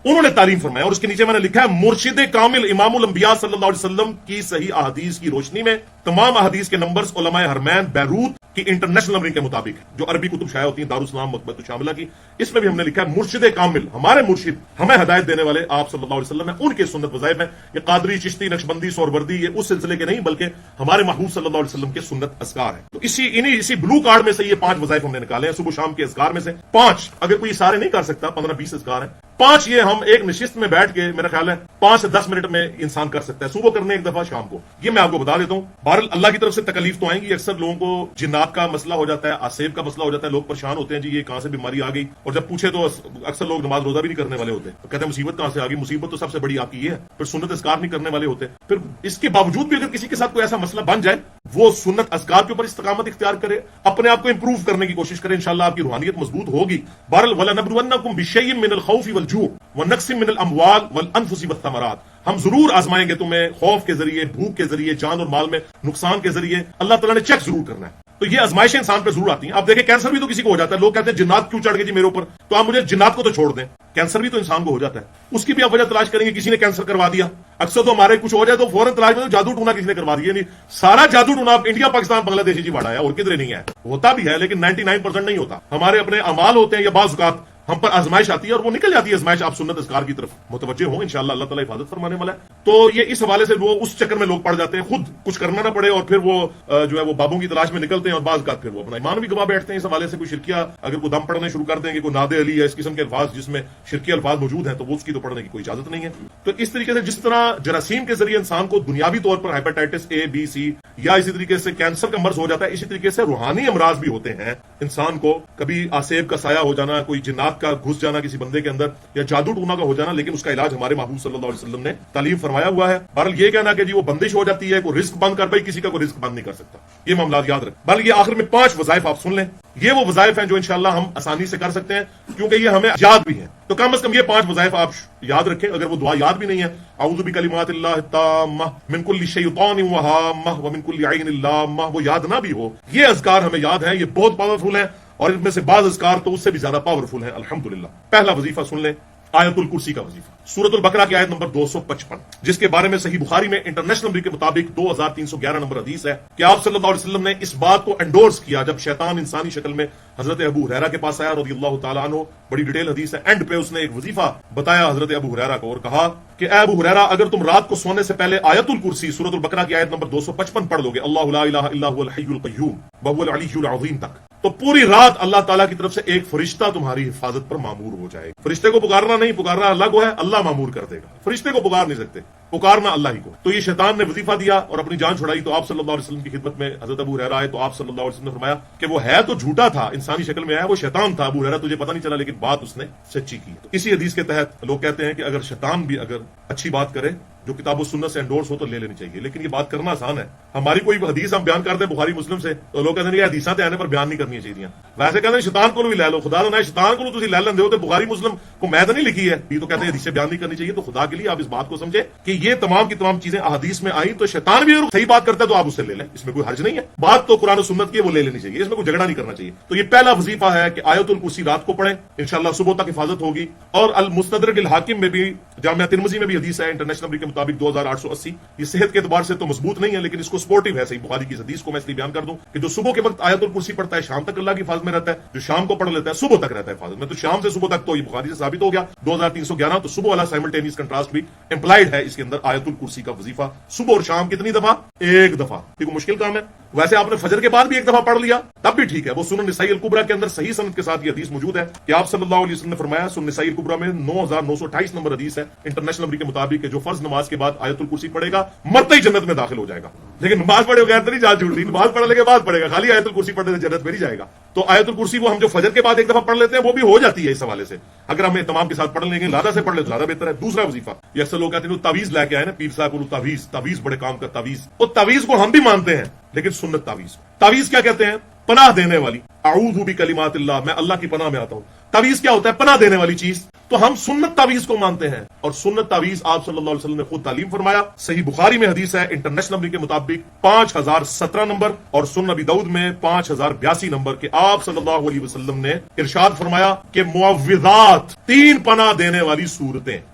انہوں نے تعلیم فرمایا, اور اس کے نیچے میں نے لکھا ہے مرشد کامل امام الانبیاء صلی اللہ علیہ وسلم کی صحیح احادیث کی روشنی میں تمام احادیث کے نمبرز علماء حرمین بیروت کی انٹرنیشنل نمبرنگ کے مطابق جو عربی کتب شائع ہوتی ہیں دارالسلام مکتبۃ الشاملہ کی, اس میں بھی ہم نے لکھا ہے مرشد کامل, ہمارے مرشد ہمیں ہدایت دینے والے آپ صلی اللہ علیہ وسلم ہیں, ان کے سنت وظائف ہیں. یہ قادری, چشتی, نقشبندی, سہروردی یہ اس سلسلے کے نہیں بلکہ ہمارے محبوب صلی اللہ علیہ وسلم کے سنت اذکار ہیں. تو اسی بلو کارڈ میں سے یہ 5 وظائف ہم نے نکالے ہیں صبح شام کے اذکار میں سے 5. اگر کوئی سارے نہیں کر سکتا 15-20 اذکار ہیں, 5 یہ ہم ایک نشست میں بیٹھ کے میرا خیال ہے 5 سے 10 منٹ میں انسان کر سکتا ہے, صبح کرنے ایک دفعہ, شام کو. یہ میں آپ کو بتا دیتا ہوں. بہرحال اللہ کی طرف سے تکلیف تو آئیں گی, اکثر لوگوں کو جنات کا مسئلہ ہو جاتا ہے, آسیب کا مسئلہ ہو جاتا ہے, لوگ پریشان ہوتے ہیں جی یہ کہاں سے بیماری آ گئی, اور جب پوچھے تو اکثر لوگ نماز روزہ بھی نہیں کرنے والے ہوتے, کہتے ہیں مصیبت کہاں سے آ گئی. مصیبت تو سب سے بڑی آپ کی یہ ہے, پھر سنت اذکار نہیں کرنے والے ہوتے. پھر اس کے باوجود بھی اگر کسی کے ساتھ کوئی ایسا مسئلہ بن جائے, وہ سنت اذکار کے اوپر استقامت اختیار کرے, اپنے آپ کو امپروو کرنے کی کوشش کرے, انشاءاللہ آپ کی روحانیت مضبوط ہوگی. بہرحال وَلَنَبْلُوَنَّكُمْ بِشَيْءٍ مِّنَ الْخَوْفِ وَالْجُوعِ وَنَقْصٍ مِّنَ الْأَمْوَالِ وَالْأَنفُسِ وَالثَّمَرَاتِ. ہم ضرور آزمائیں گے تمہیں خوف کے ذریعے, بھوک کے ذریعے, جان اور مال میں نقصان کے ذریعے. اللہ تعالیٰ نے چیک ضرور کرنا ہے. تو یہ آزمائشیں انسان پہ ضرور آتی ہیں. آپ دیکھیں کینسر بھی تو کسی کو ہو جاتا ہے, لوگ کہتے ہیں جنات کیوں چڑھ گئے جی میرے اوپر, تو آپ مجھے جنات کو تو چھوڑ دیں, کینسر بھی تو انسان کو ہو جاتا ہے, اس کی بھی آپ وجہ تلاش کریں گے کسی نے کینسر کروا دیا. اکثر تو ہمارے کچھ ہو جائے تو فوراً تلاش میں تو جادو ٹونا کسی نے کروا دیا. نہیں, سارا جادو ٹونا انڈیا پاکستان بنگلہ دیش جی بڑا ہے, اور کدھر نہیں ہے. ہوتا بھی ہے لیکن 99% نہیں ہوتا. ہمارے اپنے اعمال ہوتے ہیں یا بعض اوقات ہم پر آزمائش آتی ہے اور وہ نکل جاتی ہے آزمائش. آپ سنت اذکار کی طرف متوجہ ہوں, انشاءاللہ اللہ تعالیٰ حفاظت فرمانے والا ہے. تو یہ اس حوالے سے وہ اس چکر میں لوگ پڑ جاتے ہیں, خود کچھ کرنا نہ پڑے, اور پھر وہ جو ہے وہ بابوں کی تلاش میں نکلتے ہیں, اور بعض کا پھر وہ اپنا ایمان بھی گوا بیٹھتے ہیں اس حوالے سے. کوئی شرکیہ اگر کوئی دم پڑھنے شروع کر دیں گے, کوئی ناد علی یا اس قسم کے الفاظ جس میں شرکی الفاظ موجود ہیں, تو وہ اس کی تو پڑھنے کی کوئی اجازت نہیں ہے. تو اس طریقے سے جس طرح جراثیم کے ذریعے انسان کو دنیاوی طور پر ہیپاٹائٹس اے بی سی یا اسی طریقے سے کینسر کا مرض ہو جاتا ہے, اسی طریقے سے روحانی امراض بھی ہوتے ہیں انسان کو. کبھی آسیب کا سایہ ہو جانا, کوئی جنات کا گھس جانا کسی بندے کے اندر, یا جادو ٹونا کا ہو جانا, لیکن اس کا علاج ہمارے محبوب صلی اللہ علیہ وسلم نے تعلیم فرمایا ہوا ہے. بہرحال یہ کہنا کہ جی وہ بندش ہو جاتی ہے, کوئی رزق بند کر پائی, کسی کا کوئی رزق بند نہیں کر سکتا, یہ معاملات یاد رکھ. بلکہ یہ آخر میں 5 وظائف آپ سن لیں, یہ وہ وظائف ہیں جو انشاءاللہ ہم آسانی سے کر سکتے ہیں, کیونکہ یہ ہمیں یاد بھی ہیں. تو کم از کم یہ 5 وظائف آپ یاد رکھیں. اگر وہ دعا یاد بھی نہیں ہے, اعوذ بکلمات اللہ التامہ من کل شیطان وہامہ ومن کل عین لامہ, وہ یاد نہ بھی ہو, یہ اذکار ہمیں یاد ہیں, یہ بہت پاورفل ہیں, اور ان میں سے بعض اذکار تو اس سے بھی زیادہ پاورفل ہیں الحمدللہ. پہلا وظیفہ سن لیں, آیت الکرسی کا وظیفہ, سورۃ البقرہ کی آیت نمبر 255, جس کے بارے میں صحیح بخاری میں انٹرنیشنل نمبر کے مطابق 2311 نمبر حدیث ہے کہ آپ صلی اللہ علیہ وسلم نے اس بات کو انڈورس کیا جب شیطان انسانی شکل میں حضرت ابو ہریرہ کے پاس آیا رضی اللہ تعالیٰ عنہ. بڑی ڈیٹیل حدیث ہے. اینڈ پہ اس نے ایک وظیفہ بتایا حضرت ابو ہریرہ کو, اور کہا کہ اے ابو ہریرہ, اگر تم رات کو سونے سے پہلے آیت الکرسی سورۃ البقرہ کی آیت نمبر 255 پڑھ لو گے, اللہ لا الہ الا هو الحی القیوم وهو العلی العظیم تک, تو پوری رات اللہ تعالیٰ کی طرف سے ایک فرشتہ تمہاری حفاظت پر معمور ہو جائے گا. فرشتے کو پکارنا نہیں, پکارنا اللہ کو ہے, اللہ معمور کر دے گا. فرشتے کو پکار نہیں سکتے, پکارنا اللہ ہی کو. تو یہ شیطان نے وظیفہ دیا اور اپنی جان چھڑائی. تو آپ صلی اللہ علیہ وسلم کی خدمت میں حضرت ابو ہریرہ آئے, تو آپ صلی اللہ علیہ وسلم نے فرمایا کہ وہ ہے تو جھوٹا تھا, انسانی شکل میں آیا, وہ شیطان تھا. ابو ہریرہ تجھے پتہ نہیں چلا, لیکن بات اس نے سچی کی. تو اسی حدیث کے تحت لوگ کہتے ہیں کہ اگر شیطان بھی اگر اچھی بات کرے جو کتاب و سنت سے انڈورس ہو تو لے لینی چاہیے, لیکن یہ بات کرنا آسان ہے. ہماری کوئی حدیث ہم بیان کرتے ہیں بخاری مسلم سے, تو لوگ کہتے ہیں یہ حدیثاں تے آنے پر بیان نہیں کرنی چاہیے. ویسے کہتے ہیں شیطان کو بھی لے لو, خدا نہ شیطان کو تسی لے لیندے ہو, تو بخاری مسلم کو میں تو نہیں لکھی ہے, یہ تو کہتے ہیں حدیثیں بیان نہیں کرنی چاہیے. تو خدا کے لیے آپ اس بات کو سمجھے کہ یہ تمام کی تمام چیزیں احادیث میں آئیں, تو شیطان بھی اگر صحیح بات کرتا ہے تو آپ اسے لے لیں, اس میں کوئی حرج نہیں ہے. بات تو قرآن و سنت کی وہ لے لینی چاہیے, اس میں کوئی جھگڑا نہیں کرنا چاہیے. تو یہ پہلا وظیفہ ہے کہ آیت الکرسی رات کو پڑھیں, انشاءاللہ صبح تک حفاظت ہوگی. اور المستدرک الحاکم میں بھی, جامعہ ترمذی میں بھی حدیث ہے انٹرنیشنل نمبر کے مطابق 2880. یہ صحت کے اعتبار سے تو مضبوط نہیں ہے, لیکن اس کو سپورٹو ہے صحیح بخاری کی حدیث کو میں اس لیے بیان کر دوں کہ جو صبح کے وقت آیت الکرسی پڑھتا ہے شام تک اللہ کی حفاظت میں رہتا ہے, جو شام کو پڑھ لیتا ہے صبح تک رہتا ہے حفاظت میں. تو شام سے صبح تک تو یہ بخاری سے ثابت ہو گیا 2311. تو صبح والا سائملٹینیس کنٹراسٹ بھی امپلائڈ ہے اس کے اندر. آیت الکرسی کا وظیفہ صبح اور شام کتنی دفعہ؟ ایک دفعہ. کوئی مشکل کام ہے؟ ویسے آپ نے فجر کے بعد بھی ایک دفعہ پڑھ لیا تب بھی ٹھیک ہے. وہ سنن نسائی الکبریٰ کے اندر صحیح سند کے ساتھ یہ حدیث موجود ہے کہ آپ صلی اللہ علیہ وسلم نے فرمایا, سنن نسائی الکبریٰ میں 9928 نمبر حدیث ہے انٹرنیشنل نمبر کے مطابق کہ جو فرض نماز کے بعد آیت الکرسی پڑھے گا مرتے ہی جنت میں داخل ہو جائے گا. لیکن نماز پڑھے بغیر تو نہیں جان چھوڑتی, نماز پڑھنے کے بعد پڑھے گا, خالی آیت الکرسی پڑھنے سے جنت میں نہیں جائے گا. تو آیت الکرسی وہ ہم جو فجر کے بعد ایک دفعہ پڑھ لیتے ہیں وہ بھی ہو جاتی ہے اس حوالے سے. اگر ہم اہتمام کے ساتھ پڑھ لیں گے, زیادہ سے پڑھ لیں تو زیادہ بہتر ہے. دوسرا وظیفہ, یہ اکثر لوگ کہتے ہیں تعویذ لے کے آئے نا پیر صاحب کو, تعویذ بڑے کام کا تعویذ. وہ تعویذ کو ہم بھی مانتے ہیں, لیکن سنت تعویذ. تعویذ کیا کہتے ہیں؟ پناہ دینے والی. اعوذ بکلمات اللہ, میں اللہ کی پناہ میں آتا ہوں. تعویذ کیا ہوتا ہے؟ پناہ دینے والی چیز. تو ہم سنت تعویذ کو مانتے ہیں، اور سنت تعویذ آپ صلی اللہ علیہ وسلم نے خود تعلیم فرمایا. صحیح بخاری میں حدیث ہے انٹرنیشنل نمبر کے مطابق 5017 نمبر، اور سنن ابی داؤد میں 5082 نمبر، کہ آپ صلی اللہ علیہ وسلم نے ارشاد فرمایا کہ معوذات، 3 پناہ دینے والی صورتیں،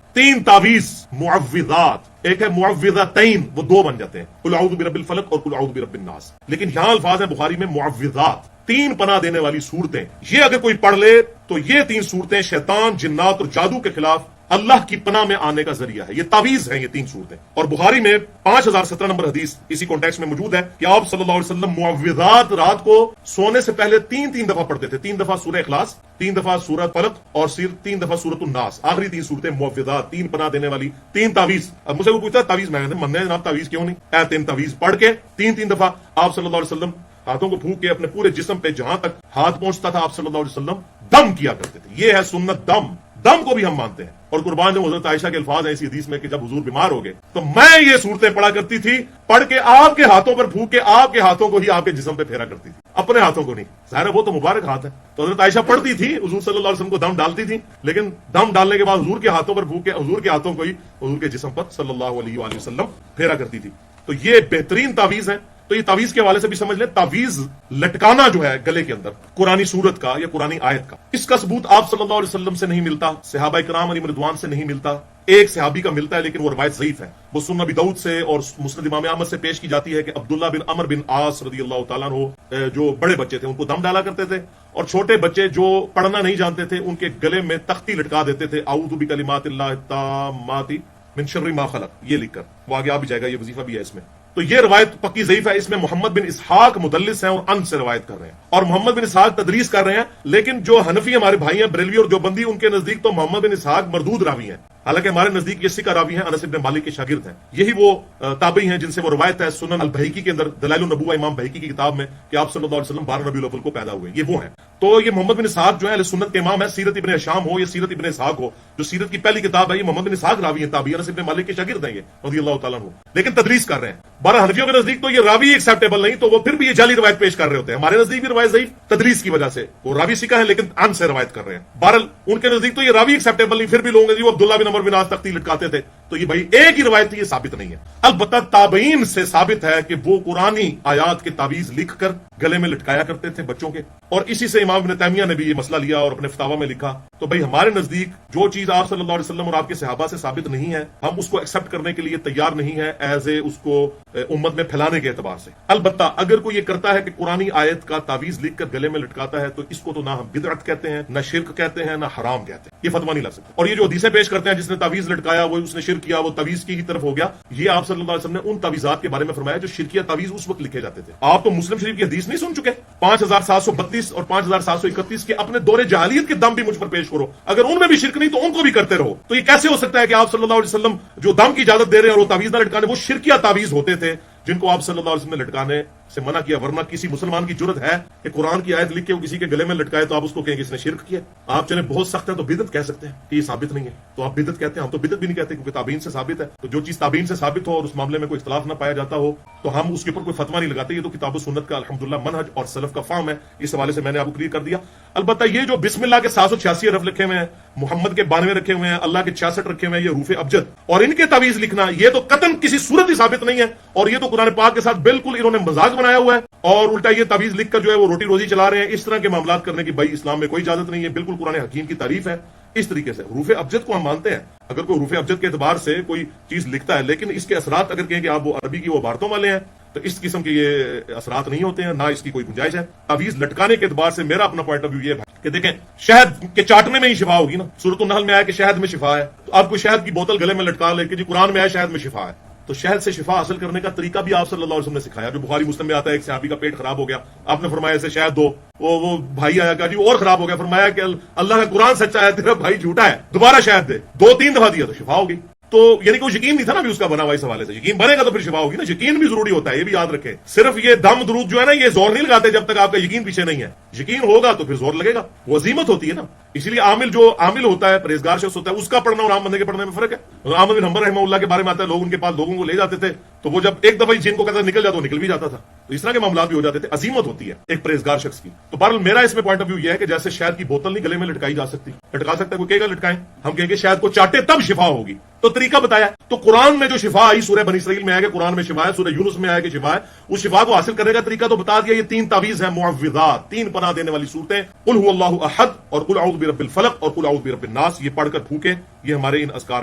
3 تعویذ معوذات، ایک ہے معوذتین، وہ 2 بن جاتے ہیں، قل اعوذ برب الفلق اور قل اعوذ برب الناس، لیکن یہاں الفاظ ہیں بخاری میں معوذات، 3 پناہ دینے والی صورتیں. یہ اگر کوئی پڑھ لے تو یہ 3 صورتیں شیطان، جنات اور جادو کے خلاف اللہ کی پناہ میں آنے کا ذریعہ ہے. یہ تعویذ ہیں یہ 3 صورتیں. اور بخاری میں 5017 نمبر حدیث اسی کانٹیکسٹ میں موجود ہے کہ آپ صلی اللہ علیہ وسلم معوذات رات کو سونے سے پہلے 3 دفعہ پڑھتے تھے. 3 دفعہ سورہ اخلاص، 3 دفعہ سورہ فلق، اور 3 دفعہ سورۃ الناس. آخری 3 صورتیں معوذات، 3 پناہ دینے والی 3 تعویذ. اب مجھ سے کوئی پوچھتا ہے تعویذ میں مننے ہیں جناب، تعویذ کیوں نہیں؟ 3 تعویذ پڑھ کے 3 دفعہ آپ صلی اللہ علیہ وسلم ہاتھوں کو پھونک کے اپنے پورے جسم پہ جہاں تک ہاتھ پہنچتا تھا آپ صلی اللہ علیہ وسلم دم کیا کرتے تھے. یہ ہے سنت دم. دم کو بھی ہم مانتے ہیں. اور قربان جو حضرت عائشہ کے الفاظ ہیں اسی حدیث میں کہ جب حضور بیمار ہو گئے تو میں یہ صورتیں پڑھا کرتی تھی، پڑھ کے آپ کے ہاتھوں پر پھونک کے آپ کے ہاتھوں کو ہی آپ کے جسم پہ پھیرا کرتی تھی، اپنے ہاتھوں کو نہیں. ظاہر ہے وہ تو مبارک ہاتھ ہے. تو حضرت عائشہ پڑھتی تھی، حضور صلی اللہ علیہ وسلم کو دم ڈالتی تھی، لیکن دم ڈالنے کے بعد حضور کے ہاتھوں پر پھونک کے حضور کے ہاتھوں کو ہی حضور کے جسم پر صلی اللہ علیہ وآلہ وسلم پھیرا کرتی تھی. تو یہ بہترین تعویذ ہے. تو یہ تعویذ کے حوالے سے بھی سمجھ لیں، تعویذ لٹکانا جو ہے گلے کے اندر قرآنی سورت کا یا قرآنی آیت کا، اس کا ثبوت آپ صلی اللہ علیہ وسلم سے نہیں ملتا، صحابہ کرام علیہم رضوان سے نہیں ملتا. ایک صحابی کا ملتا ہے لیکن وہ روایت ضعیف ہے. وہ سنن ابی داؤد سے اور مسند امام احمد سے پیش کی جاتی ہے کہ عبداللہ بن عمرو بن عاص رضی اللہ تعالیٰ عنہ جو بڑے بچے تھے ان کو دم ڈالا کرتے تھے، اور چھوٹے بچے جو پڑھنا نہیں جانتے تھے ان کے گلے میں تختی لٹکا دیتے تھے، اعوذ بکلمات اللہ التامات من شر ما خلق، یہ لکھ کر. وہ آگے آ بھی جائے گا، یہ وظیفہ بھی ہے اس میں. تو یہ روایت پکی ضعیف ہے. اس میں محمد بن اسحاق مدلس ہیں اور ان سے روایت کر رہے ہیں، اور محمد بن اسحاق تدریس کر رہے ہیں. لیکن جو حنفی ہمارے بھائی ہیں بریلوی اور دیوبندی، ان کے نزدیک تو محمد بن اسحاق مردود راوی ہیں، حالانکہ ہمارے نزدیک یہ ثقہ راوی ہیں، انس بن مالک کے شاگرد ہیں. یہی وہ تابعی ہیں جن سے وہ روایت ہے سنن البیہقی کے اندر، دلائل النبوہ امام بہقی کی کتاب میں، کہ آپ صلی اللہ علیہ وسلم 12 ربیع الاول کو پیدا ہوئے. یہ وہ ہیں. تو یہ محمد بن اسحاق جو ہے اہل سنت کے امام ہے. سیرت ابن ہشام ہو یا سیرت ابن اسحاق ہو، جو سیرت کی پہلی کتاب ہے، یہ محمد بن اسحاق راوی ہیں، تابعی، انس بن مالک کے شاگرد ہیں یہ رضی اللہ تعالیٰ عنہ، لیکن تدریس کر رہے ہیں. 12 حنفیوں کے نزدیک تو یہ راوی ایکسیپٹیبل نہیں، تو وہ پھر بھی یہ جعلی روایت پیش کر رہے ہوتے ہیں. ہمارے نزدیک بھی روایت ضعیف تدریس کی وجہ سے، وہ راوی سکھا ہے لیکن ان سے روایت کر رہے ہیں. بہرحال ان کے نزدیک تو یہ راوی ایکسیپٹیبل نہیں، پھر بھی لوگ وہ عبداللہ بن عمر بن عاص تختی لٹکاتے تھے. تو یہ بھائی ایک ہی روایت تھی، یہ ثابت نہیں ہے. البتہ تابعین سے ثابت ہے کہ وہ قرآنی آیات کے تعویذ لکھ کر گلے میں لٹکایا کرتے تھے بچوں کے، اور اسی سے امام ابن تیمیہ نے بھی یہ مسئلہ لیا اور اپنے فتاوی میں لکھا. تو بھائی ہمارے نزدیک جو چیز آپ صلی اللہ علیہ وسلم اور آپ کے صحابہ سے ثابت نہیں ہے، ہم اس کو ایکسپٹ کرنے کے لیے تیار نہیں ہے ایز اے اس کو امت میں پھیلانے کے اعتبار سے. البتہ اگر کوئی یہ کرتا ہے کہ قرآنی آیت کا تعویذ لکھ کر گلے میں لٹکاتا ہے، تو اس کو تو نہ ہم بدعت کہتے ہیں، نہ شرک کہتے ہیں، نہ حرام کہتے ہیں. یہ فتویٰ نہیں لگ سکتا. اور یہ جو حدیثیں پیش کرتے ہیں جس نے تعویذ لٹکایا وہ اس نے شرک کیا، وہ تعویذ کی طرف ہو گیا، یہ آپ صلی اللہ علیہ وسلم نے ان تعویذات کے بارے میں فرمایا جو شرکیہ تعویذ اس وقت لکھے جاتے تھے. آپ تو مسلم شریف کی حدیث نہیں سن چکے؟ 5732 اور 5731 کے اپنے دور جاہلیت کے دم بھی مجھ پر پیش کرو. اگر ان میں بھی شرک نہیں تو ان کو بھی کرتے رہو. تو یہ کیسے ہو سکتا ہے کہ آپ صلی اللہ علیہ وسلم جو دم کی اجازت دے رہے ہیں اور وہ تعویذ نہ لٹکانے، وہ شرکیہ تعویذ ہوتے تھے جن کو آپ صلی اللہ علیہ وسلم نے لٹکانے سے منع کیا. ورنہ کسی مسلمان کی جرت ہے کہ قرآن کی آیت لکھ کے وہ کسی کے گلے میں لٹکائے تو آپ اس کو کہیں کہ اس نے شرک کیا؟ آپ چلے بہت سخت ہیں تو بدعت کہہ سکتے ہیں کہ یہ ثابت نہیں ہے، تو آپ بدعت کہتے ہیں. ہم تو بدعت بھی نہیں کہتے کیونکہ تابعین سے ثابت ہے. تو جو چیز تابعین سے ثابت ہو اور اس معاملے میں کوئی اختلاف نہ پایا جاتا ہو تو ہم اس کے اوپر کوئی فتویٰ نہیں لگاتے. یہ تو کتاب و سنت کا الحمدللہ منہج اور سلف کا فہم ہے. اس حوالے سے میں نے آپ کو کلیئر کر دیا. البتہ یہ جو بسم اللہ کے 786 حرف لکھے ہوئے ہیں، محمد کے 92 رکھے ہوئے ہیں، اللہ کے 66 رکھے ہوئے ہیں، یہ حروف ابجد، اور ان کے تعویذ لکھنا، یہ تو قطعاً کسی صورت ہی ثابت نہیں ہے. اور یہ تو قرآن پاک کے ساتھ بالکل انہوں نے مذاق بنایا ہوا ہے، اور الٹا یہ تعویذ لکھ کر جو ہے وہ روٹی روزی چلا رہے ہیں. اس طرح کے معاملات کرنے کی بھائی اسلام میں کوئی اجازت نہیں ہے. بالکل قرآن حکیم کی تعریف ہے. اس طریقے سے حروف ابجد کو ہم مانتے ہیں. اگر کوئی حروف ابجد کے اعتبار سے کوئی چیز لکھتا ہے لیکن اس کے اثرات اگر کہیں کہ آپ وہ عربی کی وہ عبارتوں والے ہیں تو اس قسم کے یہ اثرات نہیں ہوتے ہیں، نہ اس کی کوئی گنجائش ہے. تعویذ لٹکانے کے اعتبار سے میرا اپنا پوائنٹ آف ویو یہ ہے کہ دیکھیں شہد کے چاٹنے میں ہی شفا ہوگی نا. سورۃ النحل میں آیا کہ شہد میں شفا ہے، تو آپ کوئی شہد کی بوتل گلے میں لٹکا لے کہ جی قرآن میں آیا شہد میں شفا ہے. تو شہد سے شفا حاصل کرنے کا طریقہ بھی آپ صلی اللہ علیہ وسلم نے سکھایا. جو بخاری مسلم میں آتا ہے ایک صحابی کا پیٹ خراب ہو گیا، آپ نے فرمایا اسے شہد دو. وہ بھائی آیا کہ جی اور خراب ہو گیا، فرمایا کہ اللہ کا قرآن سچا ہے، تیرا بھائی جھوٹا ہے، دوبارہ شہد دے. 2-3 دفعہ دیا تو شفا ہوگی. تو یعنی کہ وہ یقین نہیں تھا نا بھی اس کا بنا ہوا. اس حوالے سے یقین بنے گا تو پھر شفا ہوگی نا. یقین بھی ضروری ہوتا ہے، یہ بھی یاد رکھیں. صرف یہ دم درود جو ہے نا، یہ زور نہیں لگاتے جب تک آپ کا یقین پیچھے نہیں ہے. یقین ہوگا تو پھر زور لگے گا. وہ عزیمت ہوتی ہے نا. اسی لیے عامل ہوتا ہے، پرہیزگار شخص ہوتا ہے، اس کا پڑھنا اور عام بندے کے پڑھنے میں فرق ہے۔ احمد بن حنبل رحمہ اللہ کے بارے میں آتا ہے، لوگ ان کے پاس لوگوں کو لے جاتے تھے تو وہ جب ایک دفعہ جن کو کہتا نکل جاتا وہ نکل بھی جاتا تھا، تو اس طرح کے معاملات بھی ہو جاتے تھے۔ عظیمت ہوتی ہے ایک پرہیزگار شخص کی۔ تو بہرحال میرا اس میں پوائنٹ آف ویو یہ ہے کہ جیسے شہد کی بوتل نہیں گلے میں لٹکائی جا سکتی، لٹکا سکتا ہے کوئی کہے گا لٹکائیں، ہم کہیں گے شہد کو چاٹے تب شفا ہوگی، تو طریقہ بتایا۔ تو قرآن میں جو شفا آئی، سورہ بنی اسرائیل میں آیا کہ قرآن میں شفا ہے، سورہ یونس میں آیا کہ شفا ہے، اس شفا کو حاصل کرنے کا طریقہ تو بتا دیا۔ یہ 3 تعویذ ہیں معوذات، 3 پناہ دینے والی صورتیں، قل هو اللہ احد اور قل اعوذ برب الفلق اور قل اعوذ برب الناس، یہ پڑھ کر پھونکے، یہ ہمارے ان اذکار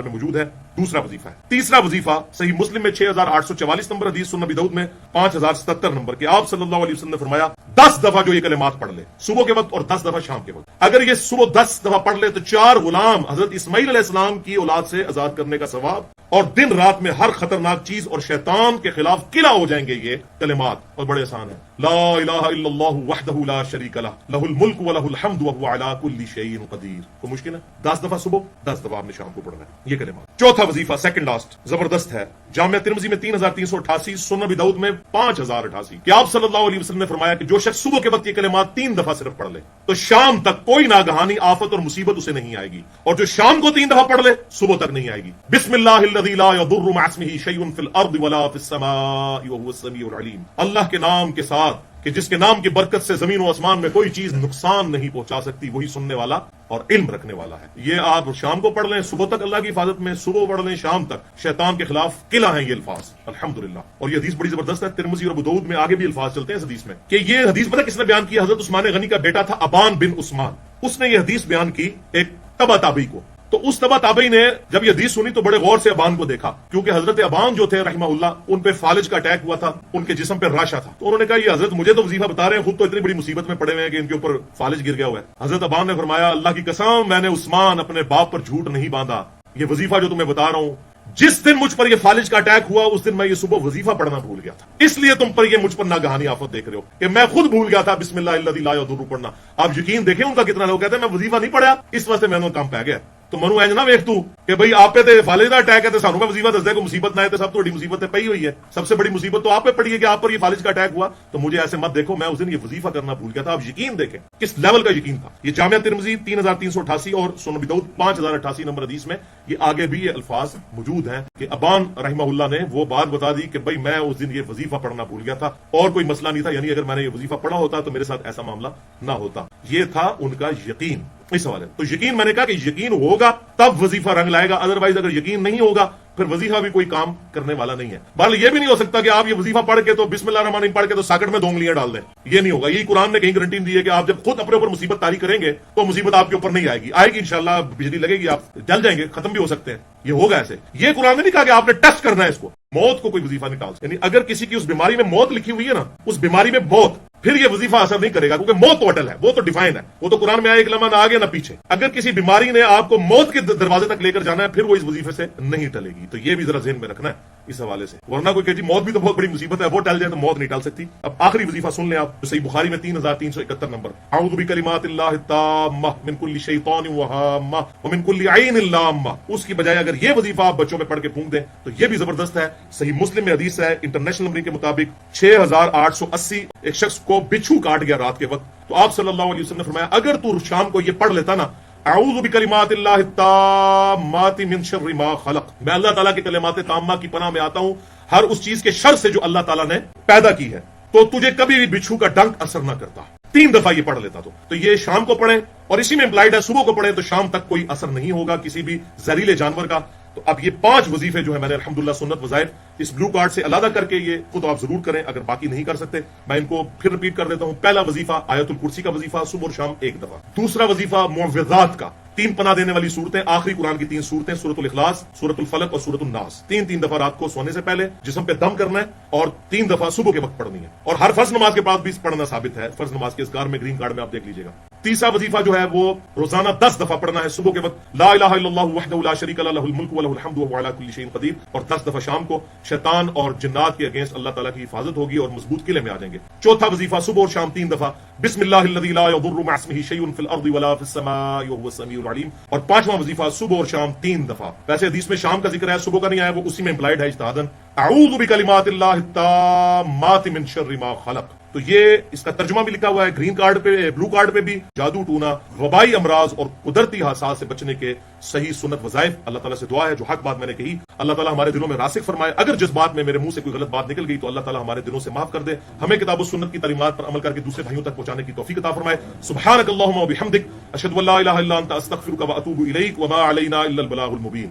میں موجود ہے۔ دوسرا وظیفہ ہے۔ تیسرا وظیفہ صحیح مسلم میں 6844 نمبر حدیث، سنن ابی داؤد میں 5077 نمبر کہ آپ صلی اللہ علیہ وسلم نے فرمایا 10 دفعہ جو یہ کلمات پڑھ لے صبح کے وقت اور 10 دفعہ شام کے وقت، اگر یہ صبح 10 دفعہ پڑھ لے تو 4 غلام حضرت اسماعیل علیہ السلام کی اولاد سے آزاد کرنے کا ثواب، اور دن رات میں ہر خطرناک چیز اور شیطان کے خلاف قلعہ ہو جائیں گے یہ کلمات، اور بڑے آسان ہیں۔ لا الہ الا اللہ وحدہ لا شریک لہ، لہ الملک و لہ الحمد وہو علی کل شیء قدیر۔ تو مشکل ہے، 10 دفعہ صبح، 10 دفعہ آپ نے شام کو پڑھنا ہے یہ کلمات۔ چوتھا وظیفہ سیکنڈ لاسٹ زبردست ہے، جامعہ ترمذی میں 3388، سنن ابی داؤد میں 5088 کہ آپ صلی اللہ علیہ وسلم نے فرمایا کہ جو شخص صبح کے وقت یہ کلمات 3 دفعہ صرف پڑھ لے تو شام تک کوئی ناگہانی آفت اور مصیبت اسے نہیں آئے گی، اور جو شام کو 3 دفعہ پڑھ لے صبح تک نہیں آئے گی۔ بسم اللہ الذی لا یضر مع اسمہ شیء فی الارض ولا فی السماء وهو السمیع العلیم، اللہ کے نام کے ساتھ کہ جس کے نام کی برکت سے زمین و آسمان میں کوئی چیز نقصان نہیں پہنچا سکتی، وہی سننے والا اور علم رکھنے والا ہے۔ یہ آپ شام کو پڑھ لیں، صبح تک اللہ کی حفاظت میں، صبح پڑھ لیں شام تک شیطان کے خلاف قلعہ ہیں یہ الفاظ، الحمدللہ۔ اور یہ حدیث بڑی زبردست ہے، ترمذی اور ابو داؤد میں آگے بھی الفاظ چلتے ہیں اس حدیث میں کہ یہ حدیث پتہ کس نے بیان کی؟ حضرت عثمان غنی کا بیٹا تھا ابان بن عثمان، اس نے یہ حدیث بیان کی ایک تبع تابعی کو۔ تو اس تبع تابعی نے جب یہ حدیث سنی تو بڑے غور سے ابان کو دیکھا، کیونکہ حضرت ابان جو تھے رحمہ اللہ ان پہ فالج کا اٹیک ہوا تھا، ان کے جسم پہ راشا تھا، تو انہوں نے کہا یہ حضرت مجھے تو وظیفہ بتا رہے ہیں، خود تو اتنی بڑی مصیبت میں پڑے ہوئے ہیں کہ ان کے اوپر فالج گر گیا ہوا ہے۔ حضرت ابان نے فرمایا اللہ کی قسم میں نے عثمان اپنے باپ پر جھوٹ نہیں باندھا، یہ وظیفہ جو تمہیں بتا رہا ہوں جس دن مجھ پر یہ فالج کا اٹیک ہوا اس دن میں یہ صبح وظیفہ پڑھنا بھول گیا تھا، اس لیے تم پر یہ مجھ پر ناگہانی آفت دیکھ رہے ہو کہ میں خود بھول گیا تھا بسم اللہ الذی لا یضر پڑھنا۔ آپ یقین دیکھیں ان کا کتنا لوگ کہتے ہیں میں وظیفہ نہیں پڑھا اس واسطے میں کام پہ گیا، تو منو اینج نہ ویکھ تو کہ بھئی آپ پہ تے فالج کا اٹیک ہے تے سانوں کا وظیفہ دس دے، کوئی مصیبت نہ ہے تے سب تو بڑی مصیبت پئی ہوئی ہے، سب سے بڑی مصیبت تو آپ پہ پڑی ہے کہ آپ پر یہ فالج کا اٹیک ہوا، تو مجھے ایسے مت دیکھو میں اس دن یہ وظیفہ کرنا بھول گیا تھا۔ آپ یقین دیکھیں کس لیول کا یقین تھا۔ یہ جامعہ ترمذی 3388 اور سنن ابی داؤد 5088 نمبر حدیث میں یہ آگے بھی یہ الفاظ موجود ہیں کہ ابان رحمہ اللہ نے وہ بات بتا دی کہ بھئی میں اس دن یہ وظیفہ پڑھنا بھول گیا تھا اور کوئی مسئلہ نہیں تھا، یعنی اگر میں نے یہ وظیفہ پڑھا ہوتا تو میرے ساتھ ایسا معاملہ نہ ہوتا۔ یہ تھا ان کا یقین اس حوالے۔ تو یقین میں نے کہا کہ یقین ہوگا تب وظیفہ رنگ لائے گا، ادروائز اگر یقین نہیں ہوگا پھر وظیفہ بھی کوئی کام کرنے والا نہیں ہے۔ بہرحال یہ بھی نہیں ہو سکتا کہ آپ یہ وظیفہ پڑھ کے تو بسم اللہ الرحمن الرحیم پڑھ کے تو ساکٹ میں 2 انگلیاں ڈال دیں، یہ نہیں ہوگا۔ یہی قرآن نے کہیں گارنٹی دی ہے کہ آپ جب خود اپنے اوپر مصیبت طاری کریں گے تو مصیبت آپ کے اوپر نہیں آئے گی، آئے گی انشاءاللہ، بجلی لگے گی، آپ جل جائیں گے، ختم بھی ہو سکتے ہیں، یہ ہوگا ایسے۔ یہ قرآن نے نہیں کہا کہ آپ نے ٹیسٹ کرنا ہے اس کو، موت کو کوئی وظیفہ نکال، یعنی اگر کسی کی اس بیماری میں موت لکھی ہوئی ہے نا، اس بیماری میں موت، پھر یہ وظیفہ اثر نہیں کرے گا کیونکہ موت تو اٹل ہے، وہ تو ڈیفائن ہے، وہ تو قرآن میں آیا ایک لمحہ نہ آگے نہ پیچھے۔ اگر کسی بیماری نے آپ کو موت کے دروازے تک لے کر جانا ہے پھر وہ اس وظیفے سے نہیں ٹلے گی، تو یہ بھی ذرا ذہن میں رکھنا ہے اس حوالے سے، ورنہ کوئی کہ جی موت بھی تو بہت بڑی مصیبت ہے، وہ ٹل جائے تو موت نہیں ٹل سکتی۔ اب آخری وظیفہ سن لیں آپ، صحیح بخاری میں 3371 نمبر، اعوذ بکلمات اللہ التامہ من کل شیطان وہامہ ومن کل عین لامہ، اس کی بجائے اگر یہ وظیفہ آپ بچوں میں پڑھ کے پھونک دیں تو یہ بھی زبردست ہے۔ صحیح مسلم میں حدیث ہے انٹرنیشنل نمبر کے مطابق 6880، ایک شخص کو بچھو کاٹ گیا رات کے وقت، تو آپ صلی اللہ علیہ وسلم نے فرمایا اگر تو شام کو یہ پڑھ لیتا نا اعوذ بکلمات اللہ التامات من شر ما خلق، میں اللہ تعالیٰ کے کلمات تامہ کی پناہ میں آتا ہوں ہر اس چیز کے شر سے جو اللہ تعالیٰ نے پیدا کی ہے، تو تجھے کبھی بھی بچھو کا ڈنک اثر نہ کرتا۔ 3 دفعہ یہ پڑھ لیتا تو یہ شام کو پڑھیں، اور اسی میں امپلائڈ ہے صبح کو پڑھیں تو شام تک کوئی اثر نہیں ہوگا کسی بھی زہریلے جانور کا۔ تو اب یہ 5 وظیفے جو ہے میں نے الحمدللہ سنت وظائف اس بلو کارڈ سے علیحدہ کر کے یہ خود آپ ضرور کریں، اگر باقی نہیں کر سکتے میں ان کو پھر رپیٹ کر دیتا ہوں۔ پہلا وظیفہ آیت الکرسی کا وظیفہ صبح اور شام 1 دفعہ، دوسرا وظیفہ معوذات کا، 3 پناہ دینے والی صورتیں، آخری قرآن کی 3 صورتیں، سورۃ الاخلاص، سورۃ الفلق اور سورۃ الناس، 3 دفعہ رات کو سونے سے پہلے جسم پہ دم کرنا ہے اور 3 دفعہ صبح کے وقت پڑھنی ہے، اور ہر فرض نماز کے بعد بھی پڑھنا ثابت ہے، فرض نماز کے اذکار میں گرین کارڈ میں آپ دیکھ لیجیے گا۔ تیسرا وظیفہ جو ہے وہ روزانہ 10 دفعہ پڑھنا ہے صبح کے وقت، لا الہ الا اللہ وحدہ لا شریک لہ، لہ الملک ولہ الحمد وہو علی کل شیء قدیر، اور 10 دفعہ شام کو۔ شیطان اور جنات کے اگینسٹ اللہ تعالیٰ کی حفاظت ہوگی اور مضبوط قلعے میں آ جائیں گے۔ چوتھا وظیفہ صبح اور شام 3 دفعہ، بسم اللہ الذی لا یضر مع اسمہ شیء فی الارض ولا فی السماء وهو السمیع العلیم، اور 5واں وظیفہ صبح اور شام 3 دفعہ۔ ویسے حدیث میں شام کا ذکر ہے، صبح کا نہیں آیا، وہ اسی میں امپلائڈ ہے اجتہاداً، اعوذ بکلمات اللہ التامات من شر ما خلق. تو یہ اس کا ترجمہ بھی لکھا ہوا ہے گرین کارڈ پہ، بلو کارڈ پہ بھی. جادو ٹونا، وبائی امراض اور قدرتی حادثات سے بچنے کے صحیح سنت وظائف. اللہ تعالیٰ سے دعا ہے جو حق بات میں نے کہی اللہ تعالیٰ ہمارے دلوں میں راسخ فرمائے. اگر جس بات میں میرے منہ سے کوئی غلط بات نکل گئی تو اللہ تعالیٰ ہمارے دلوں سے معاف کر دے. ہمیں کتاب و سنت کی تعلیمات پر عمل کر کے دوسرے بھائیوں تک پہنچانے کی توفیق عطا فرمائے. سبحانک اللہم و بحمدک، اشہد ان لا الہ الا انت، استغفرک و اتوب الیک، وما علینا الا البلاغ المبین.